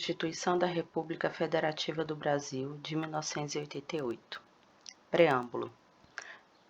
Constituição da República Federativa do Brasil de 1988. Preâmbulo.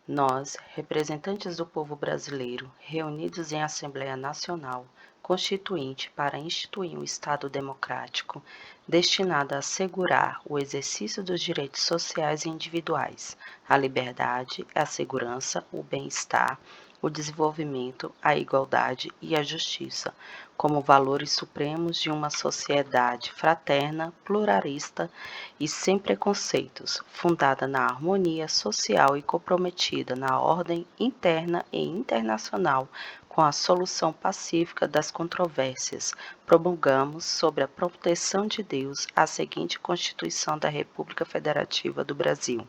Nós, representantes do povo brasileiro, reunidos em Assembleia Nacional Constituinte para instituir um Estado democrático destinado a assegurar o exercício dos direitos sociais e individuais, a liberdade, a segurança, o bem-estar, o desenvolvimento, a igualdade e a justiça, como valores supremos de uma sociedade fraterna, pluralista e sem preconceitos, fundada na harmonia social e comprometida na ordem interna e internacional com a solução pacífica das controvérsias, promulgamos, sob a proteção de Deus, a seguinte Constituição da República Federativa do Brasil.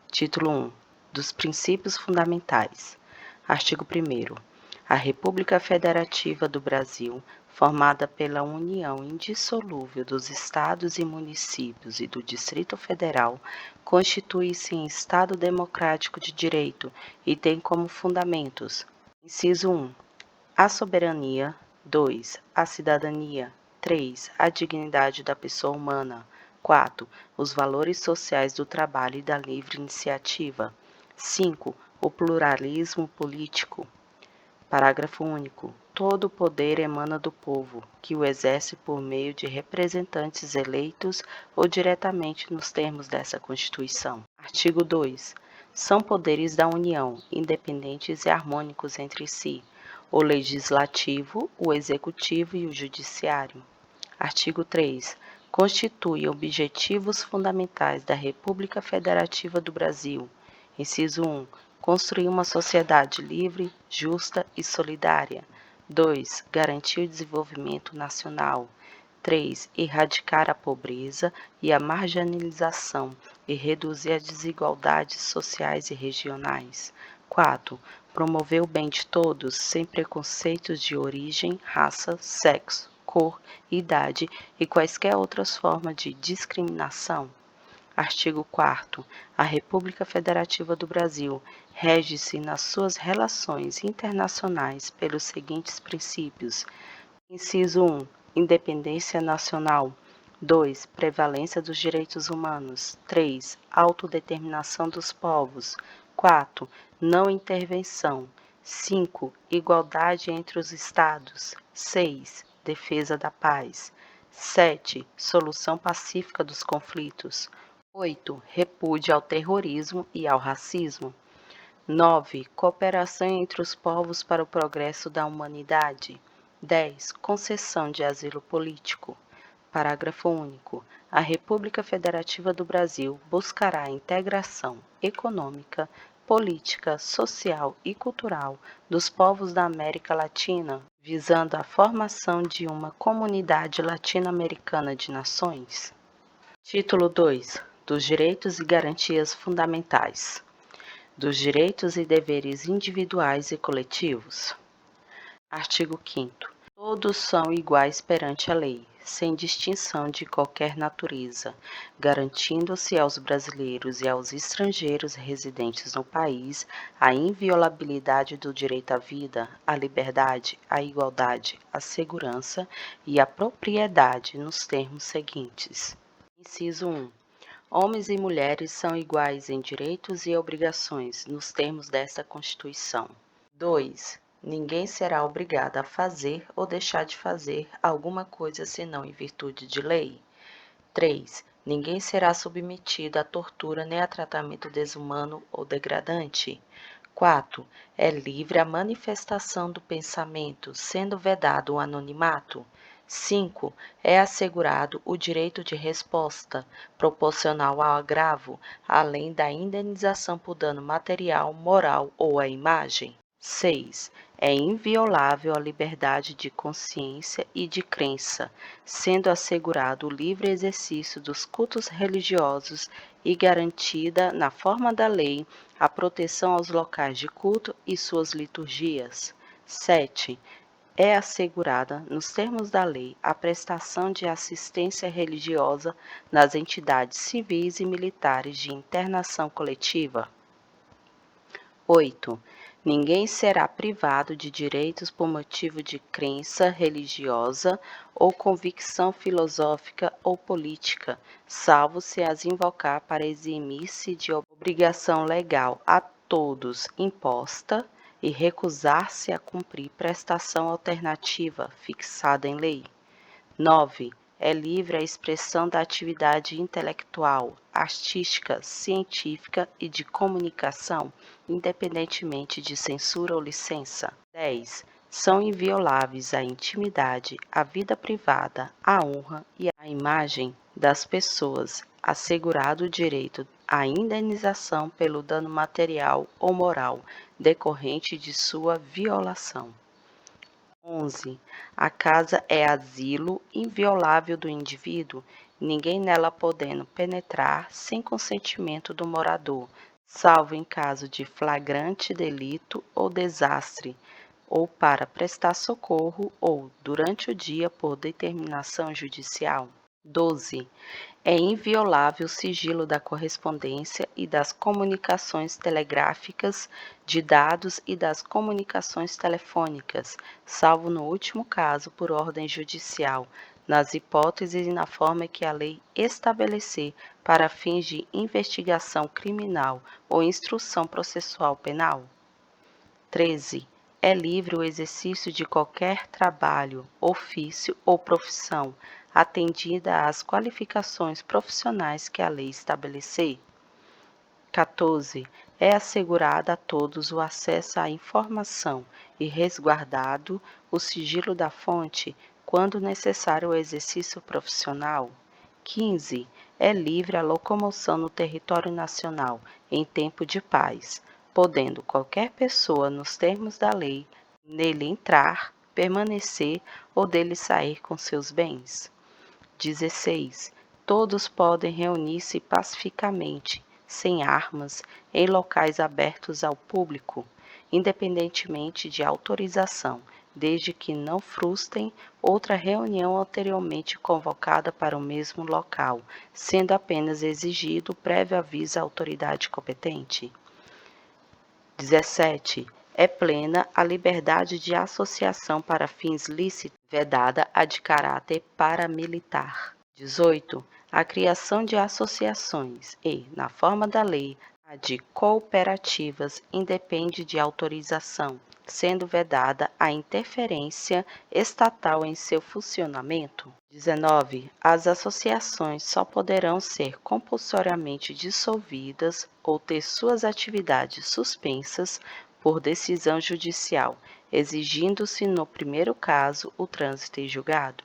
Título 1. Dos Princípios Fundamentais. Artigo 1º. A República Federativa do Brasil, formada pela união indissolúvel dos Estados e municípios e do Distrito Federal, constitui-se em Estado democrático de direito e tem como fundamentos: inciso 1. A soberania. 2. A cidadania. 3. A dignidade da pessoa humana. 4. Os valores sociais do trabalho e da livre iniciativa. 5. O pluralismo político. Parágrafo único. Todo o poder emana do povo, que o exerce por meio de representantes eleitos ou diretamente nos termos dessa Constituição. Artigo 2. São poderes da União, independentes e harmônicos entre si, o Legislativo, o Executivo e o Judiciário. Artigo 3. Constitui objetivos fundamentais da República Federativa do Brasil. Inciso 1. Construir uma sociedade livre, justa e solidária. 2. Garantir o desenvolvimento nacional. 3. Erradicar a pobreza e a marginalização e reduzir as desigualdades sociais e regionais. 4. Promover o bem de todos, sem preconceitos de origem, raça, sexo, cor, idade e quaisquer outras formas de discriminação. Artigo 4º. A República Federativa do Brasil rege-se nas suas relações internacionais pelos seguintes princípios. Inciso 1. Independência nacional. 2. Prevalência dos direitos humanos. 3. Autodeterminação dos povos. 4. Não intervenção. 5. Igualdade entre os Estados. 6. Defesa da paz. 7. Solução pacífica dos conflitos. 8. Repúdio ao terrorismo e ao racismo. 9. Cooperação entre os povos para o progresso da humanidade. 10. Concessão de asilo político. Parágrafo único. A República Federativa do Brasil buscará a integração econômica, política, social e cultural dos povos da América Latina, visando a formação de uma comunidade latino-americana de nações. Título 2. Dos Direitos e Garantias Fundamentais. Dos direitos e deveres individuais e coletivos. Artigo 5º. Todos são iguais perante a lei, sem distinção de qualquer natureza, garantindo-se aos brasileiros e aos estrangeiros residentes no país a inviolabilidade do direito à vida, à liberdade, à igualdade, à segurança e à propriedade nos termos seguintes. Inciso 1. Homens e mulheres são iguais em direitos e obrigações, nos termos desta Constituição. 2. Ninguém será obrigado a fazer ou deixar de fazer alguma coisa senão em virtude de lei. 3. Ninguém será submetido à tortura nem a tratamento desumano ou degradante. 4. É livre a manifestação do pensamento, sendo vedado o anonimato. 5. É assegurado o direito de resposta, proporcional ao agravo, além da indenização por dano material, moral ou à imagem. 6. É inviolável a liberdade de consciência e de crença, sendo assegurado o livre exercício dos cultos religiosos e garantida, na forma da lei, a proteção aos locais de culto e suas liturgias. 7. É assegurada, nos termos da lei, a prestação de assistência religiosa nas entidades civis e militares de internação coletiva. 8. Ninguém será privado de direitos por motivo de crença religiosa ou convicção filosófica ou política, salvo se as invocar para eximir-se de obrigação legal a todos imposta e recusar-se a cumprir prestação alternativa fixada em lei. 9. É livre a expressão da atividade intelectual, artística, científica e de comunicação, independentemente de censura ou licença. 10. São invioláveis a intimidade, a vida privada, a honra e a imagem das pessoas, assegurado o direito à indenização pelo dano material ou moral decorrente de sua violação. 11. A casa é asilo inviolável do indivíduo, ninguém nela podendo penetrar sem consentimento do morador, salvo em caso de flagrante delito ou desastre, ou para prestar socorro, ou durante o dia por determinação judicial. 12. É inviolável o sigilo da correspondência e das comunicações telegráficas, de dados e das comunicações telefônicas, salvo no último caso por ordem judicial, nas hipóteses e na forma que a lei estabelecer para fins de investigação criminal ou instrução processual penal. 13. É livre o exercício de qualquer trabalho, ofício ou profissão, atendida às qualificações profissionais que a lei estabelecer. 14. É assegurado a todos o acesso à informação e resguardado o sigilo da fonte quando necessário o exercício profissional. 15. É livre a locomoção no território nacional em tempo de paz, podendo qualquer pessoa, nos termos da lei, nele entrar, permanecer ou dele sair com seus bens. 16. Todos podem reunir-se pacificamente, sem armas, em locais abertos ao público, independentemente de autorização, desde que não frustrem outra reunião anteriormente convocada para o mesmo local, sendo apenas exigido prévio aviso à autoridade competente. 17. É plena a liberdade de associação para fins lícitos, vedada a de caráter paramilitar. 18. A criação de associações e, na forma da lei, a de cooperativas independe de autorização, sendo vedada a interferência estatal em seu funcionamento. 19. As associações só poderão ser compulsoriamente dissolvidas ou ter suas atividades suspensas por decisão judicial, exigindo-se no primeiro caso o trânsito em julgado.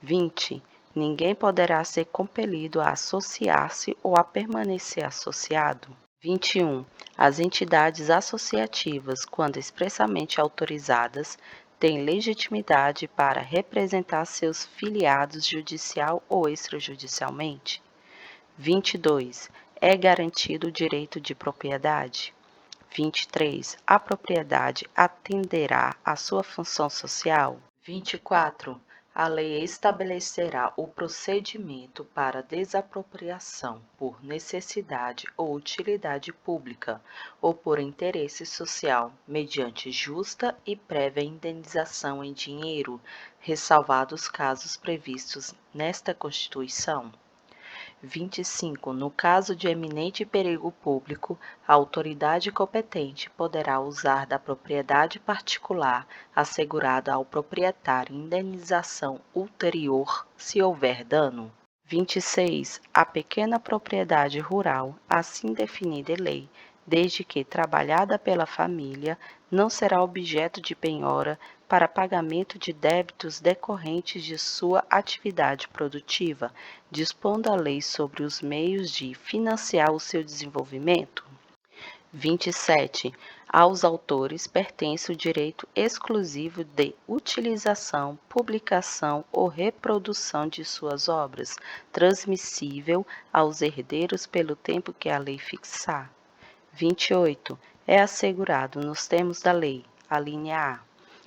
20. Ninguém poderá ser compelido a associar-se ou a permanecer associado. 21. As entidades associativas, quando expressamente autorizadas, têm legitimidade para representar seus filiados judicial ou extrajudicialmente. 22. É garantido o direito de propriedade. 23. A propriedade atenderá à sua função social. 24. A lei estabelecerá o procedimento para desapropriação por necessidade ou utilidade pública ou por interesse social, mediante justa e prévia indenização em dinheiro, ressalvados os casos previstos nesta Constituição. 25. No caso de eminente perigo público, a autoridade competente poderá usar da propriedade particular assegurada ao proprietário indenização ulterior, se houver dano. 26. A pequena propriedade rural, assim definida em lei, desde que trabalhada pela família, não será objeto de penhora para pagamento de débitos decorrentes de sua atividade produtiva, dispondo a lei sobre os meios de financiar o seu desenvolvimento. 27. Aos autores pertence o direito exclusivo de utilização, publicação ou reprodução de suas obras, transmissível aos herdeiros pelo tempo que a lei fixar. 28. É assegurado, nos termos da lei, alínea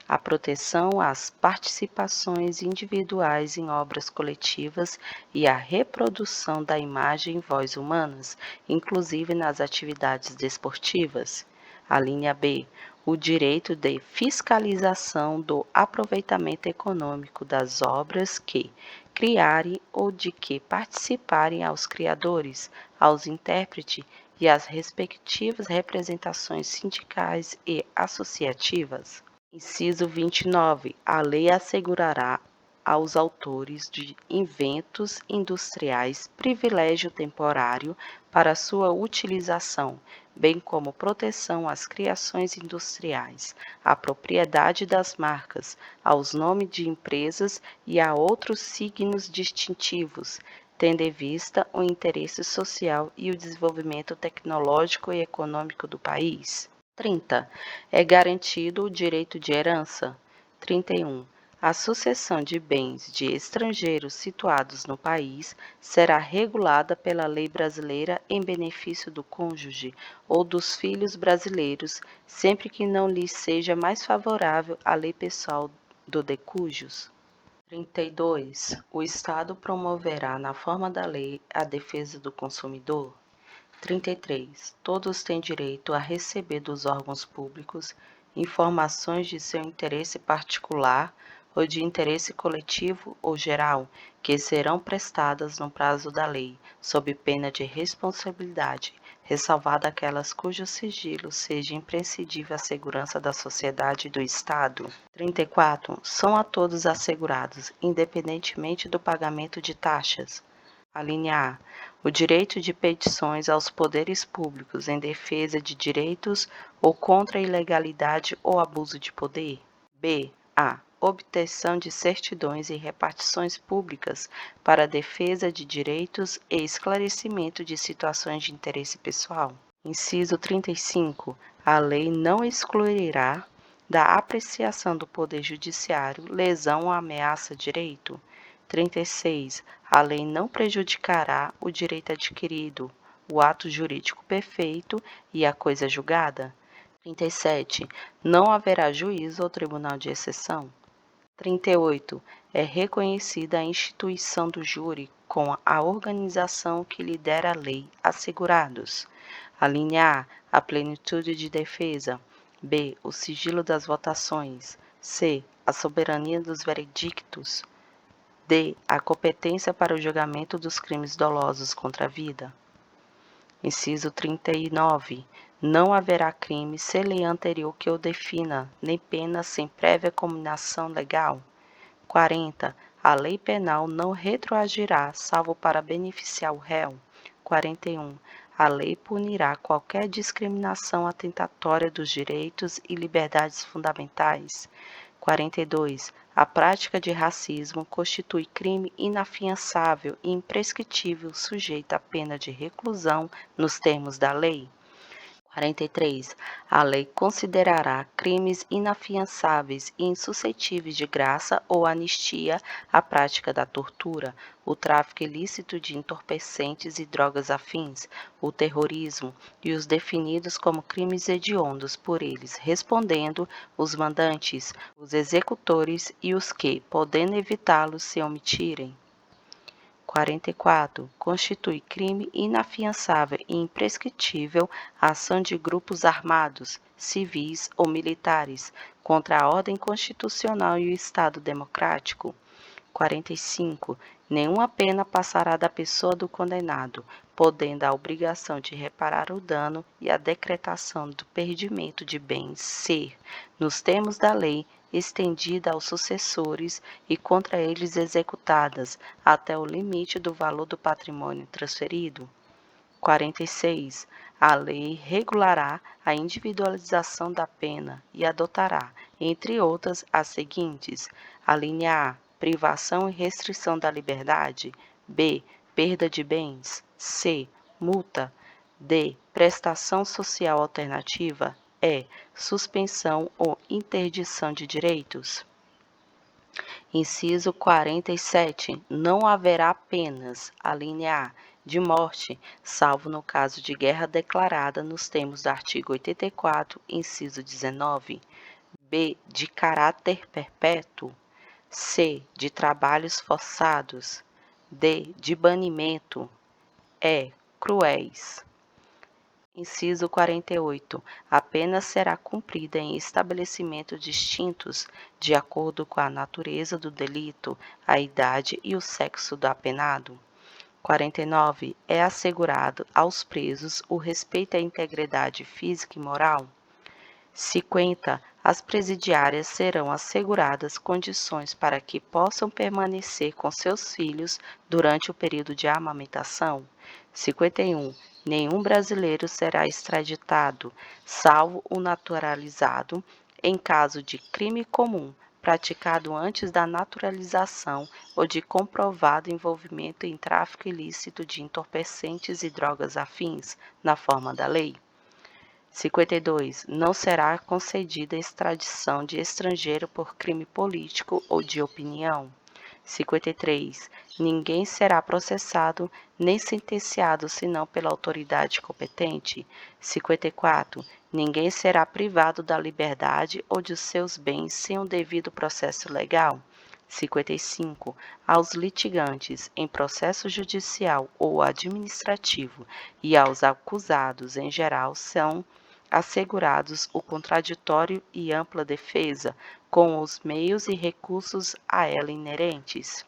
A proteção às participações individuais em obras coletivas e a reprodução da imagem e voz humanas, inclusive nas atividades desportivas. A linha B, o direito de fiscalização do aproveitamento econômico das obras que criarem ou de que participarem aos criadores, aos intérpretes e às respectivas representações sindicais e associativas. Inciso 29. A lei assegurará aos autores de inventos industriais privilégio temporário para sua utilização, bem como proteção às criações industriais, à propriedade das marcas, aos nomes de empresas e a outros signos distintivos, tendo em vista o interesse social e o desenvolvimento tecnológico e econômico do país. 30. É garantido o direito de herança. 31. A sucessão de bens de estrangeiros situados no país será regulada pela lei brasileira em benefício do cônjuge ou dos filhos brasileiros, sempre que não lhes seja mais favorável a lei pessoal do decujus. 32. O Estado promoverá, na forma da lei, a defesa do consumidor. 33. Todos têm direito a receber dos órgãos públicos informações de seu interesse particular ou de interesse coletivo ou geral, que serão prestadas no prazo da lei, sob pena de responsabilidade, ressalvada aquelas cujo sigilo seja imprescindível à segurança da sociedade e do Estado. 34. São a todos assegurados, independentemente do pagamento de taxas. A linha A. O direito de petições aos poderes públicos em defesa de direitos ou contra a ilegalidade ou abuso de poder. B. A. Obtenção de certidões e repartições públicas para a defesa de direitos e esclarecimento de situações de interesse pessoal. Inciso 35. A lei não excluirá da apreciação do Poder Judiciário lesão ou ameaça a direito. 36. A lei não prejudicará o direito adquirido, o ato jurídico perfeito e a coisa julgada. 37. Não haverá juízo ou tribunal de exceção. 38. É reconhecida a instituição do júri com a organização que lhe der a lei assegurados. A linha A. A plenitude de defesa. B. O sigilo das votações. C. A soberania dos veredictos. D. A competência para o julgamento dos crimes dolosos contra a vida. Inciso 39. Não haverá crime sem lei anterior que o defina, nem pena sem prévia cominação legal. 40. A lei penal não retroagirá, salvo para beneficiar o réu. 41. A lei punirá qualquer discriminação atentatória dos direitos e liberdades fundamentais. 42. A prática de racismo constitui crime inafiançável e imprescritível sujeito à pena de reclusão nos termos da lei. 43. A lei considerará crimes inafiançáveis e insuscetíveis de graça ou anistia a prática da tortura, o tráfico ilícito de entorpecentes e drogas afins, o terrorismo e os definidos como crimes hediondos por eles, respondendo os mandantes, os executores e os que, podendo evitá-los, se omitirem. 44. Constitui crime inafiançável e imprescritível a ação de grupos armados, civis ou militares contra a ordem constitucional e o Estado democrático. 45. Nenhuma pena passará da pessoa do condenado, podendo a obrigação de reparar o dano e a decretação do perdimento de bens ser, nos termos da lei, estendida aos sucessores e contra eles executadas até o limite do valor do patrimônio transferido. 46. A lei regulará a individualização da pena e adotará, entre outras, as seguintes: a linha A. Privação e restrição da liberdade. B. Perda de bens. C. Multa. D. Prestação social alternativa. E. Suspensão ou interdição de direitos. Inciso 47. Não haverá penas, a linha A, de morte, salvo no caso de guerra declarada nos termos do artigo 84, inciso 19. B. De caráter perpétuo. C. De trabalhos forçados. D. De banimento. E. Cruéis. Inciso 48. A pena será cumprida em estabelecimentos distintos, de acordo com a natureza do delito, a idade e o sexo do apenado. 49. É assegurado aos presos o respeito à integridade física e moral. 50. As presidiárias serão asseguradas condições para que possam permanecer com seus filhos durante o período de amamentação. 51. Nenhum brasileiro será extraditado, salvo o naturalizado, em caso de crime comum praticado antes da naturalização ou de comprovado envolvimento em tráfico ilícito de entorpecentes e drogas afins, na forma da lei. 52. Não será concedida extradição de estrangeiro por crime político ou de opinião. 53. Ninguém será processado nem sentenciado senão pela autoridade competente. 54. Ninguém será privado da liberdade ou de seus bens sem o devido processo legal. 55. Aos litigantes em processo judicial ou administrativo e aos acusados em geral são assegurados o contraditório e ampla defesa, com os meios e recursos a ela inerentes.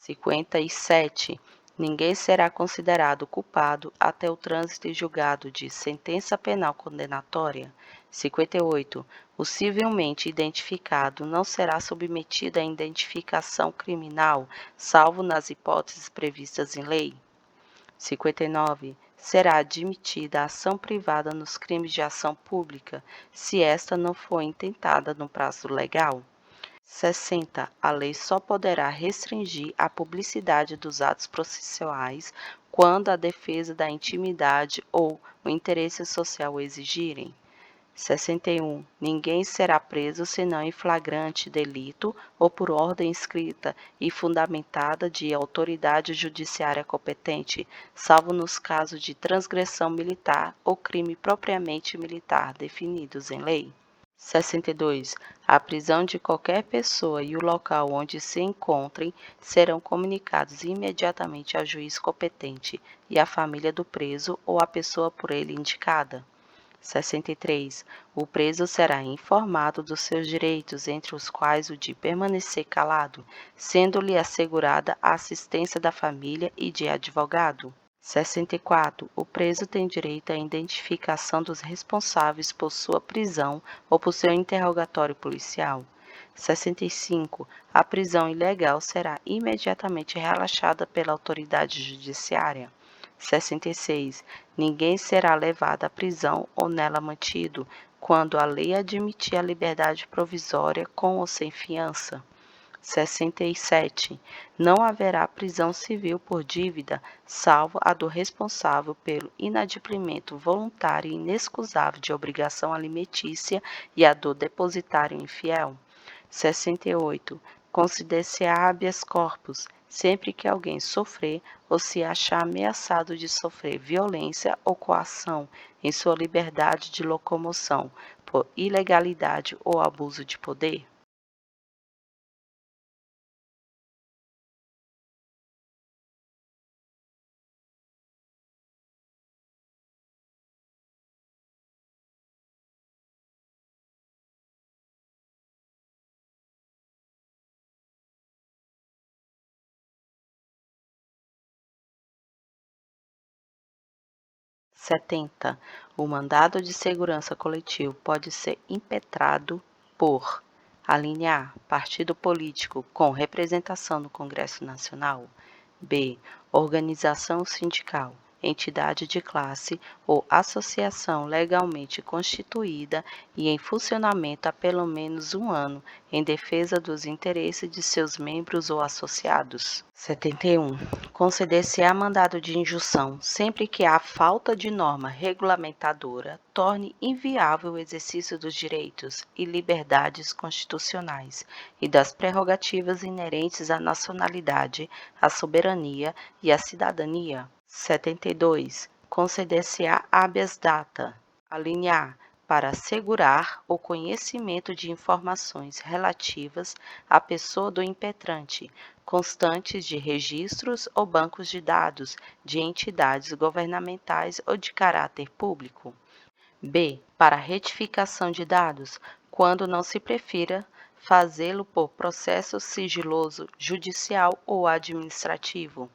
º 57. Ninguém será considerado culpado até o trânsito em julgado de sentença penal condenatória. 58. O civilmente identificado não será submetido à identificação criminal, salvo nas hipóteses previstas em lei. 59. Será admitida a ação privada nos crimes de ação pública, se esta não for intentada no prazo legal. 60. A lei só poderá restringir a publicidade dos atos processuais quando a defesa da intimidade ou o interesse social o exigirem. 61. Ninguém será preso senão em flagrante delito ou por ordem escrita e fundamentada de autoridade judiciária competente, salvo nos casos de transgressão militar ou crime propriamente militar definidos em lei. 62. A prisão de qualquer pessoa e o local onde se encontrem serão comunicados imediatamente ao juiz competente e à família do preso ou à pessoa por ele indicada. 63. O preso será informado dos seus direitos, entre os quais o de permanecer calado, sendo-lhe assegurada a assistência da família e de advogado. 64. O preso tem direito à identificação dos responsáveis por sua prisão ou por seu interrogatório policial. 65. A prisão ilegal será imediatamente relaxada pela autoridade judiciária. 66. Ninguém será levado à prisão ou nela mantido, quando a lei admitir a liberdade provisória com ou sem fiança. 67. Não haverá prisão civil por dívida, salvo a do responsável pelo inadimplemento voluntário e inexcusável de obrigação alimentícia e a do depositário infiel. 68. Conceder-se habeas corpus, sempre que alguém sofrer ou se achar ameaçado de sofrer violência ou coação em sua liberdade de locomoção, por ilegalidade ou abuso de poder. 70. O mandado de segurança coletivo pode ser impetrado por: alínea A, partido político com representação no Congresso Nacional; b, organização sindical, entidade de classe ou associação legalmente constituída e em funcionamento há pelo menos um ano, em defesa dos interesses de seus membros ou associados. 71. Conceder-se-á mandado de injunção sempre que a falta de norma regulamentadora torne inviável o exercício dos direitos e liberdades constitucionais e das prerrogativas inerentes à nacionalidade, à soberania e à cidadania. 72. Conceder-se-á habeas data. Alínea A. para assegurar o conhecimento de informações relativas à pessoa do impetrante, constantes de registros ou bancos de dados de entidades governamentais ou de caráter público. B. Para retificação de dados, quando não se prefira fazê-lo por processo sigiloso, judicial ou administrativo.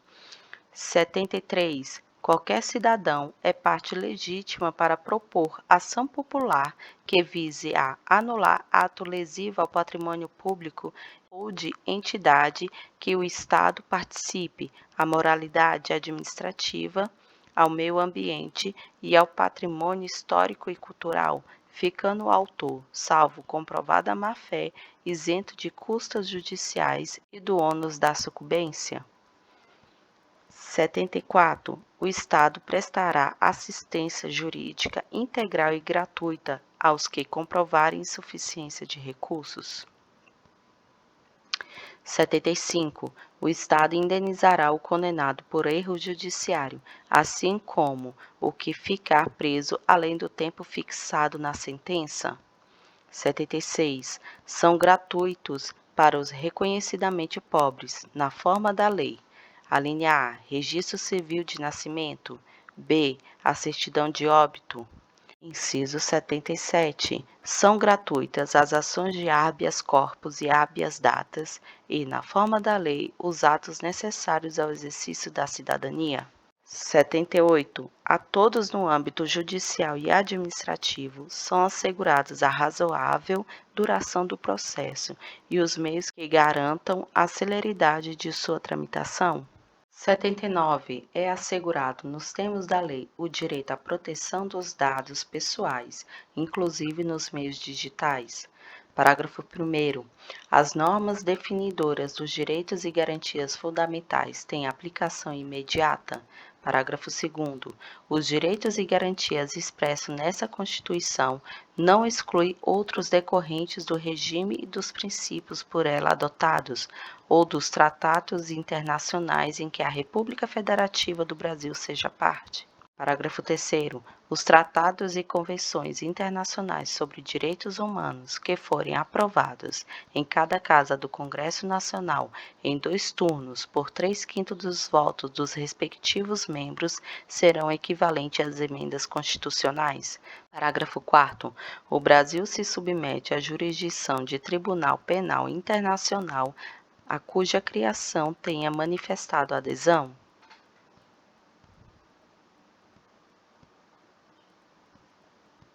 73. Qualquer cidadão é parte legítima para propor ação popular que vise a anular ato lesivo ao patrimônio público ou de entidade que o Estado participe, à moralidade administrativa, ao meio ambiente e ao patrimônio histórico e cultural, ficando o autor, salvo comprovada má-fé, isento de custas judiciais e do ônus da sucumbência. 74. O Estado prestará assistência jurídica integral e gratuita aos que comprovarem insuficiência de recursos. 75. O Estado indenizará o condenado por erro judiciário, assim como o que ficar preso além do tempo fixado na sentença. 76. São gratuitos para os reconhecidamente pobres, na forma da lei. A linha A, registro civil de nascimento. B, a certidão de óbito. Inciso 77. São gratuitas as ações de habeas corpus e habeas datas e, na forma da lei, os atos necessários ao exercício da cidadania. 78. A todos no âmbito judicial e administrativo são assegurados a razoável duração do processo e os meios que garantam a celeridade de sua tramitação. 79. É assegurado, nos termos da lei, o direito à proteção dos dados pessoais, inclusive nos meios digitais. Parágrafo 1º. As normas definidoras dos direitos e garantias fundamentais têm aplicação imediata. Parágrafo 2º. Os direitos e garantias expressos nessa Constituição não excluem outros decorrentes do regime e dos princípios por ela adotados, ou dos tratados internacionais em que a República Federativa do Brasil seja parte. Parágrafo 3º. Os tratados e convenções internacionais sobre direitos humanos que forem aprovados em cada casa do Congresso Nacional em 2 turnos por 3/5 dos votos dos respectivos membros serão equivalentes às emendas constitucionais. Parágrafo 4º. O Brasil se submete à jurisdição de Tribunal Penal Internacional a cuja criação tenha manifestado adesão.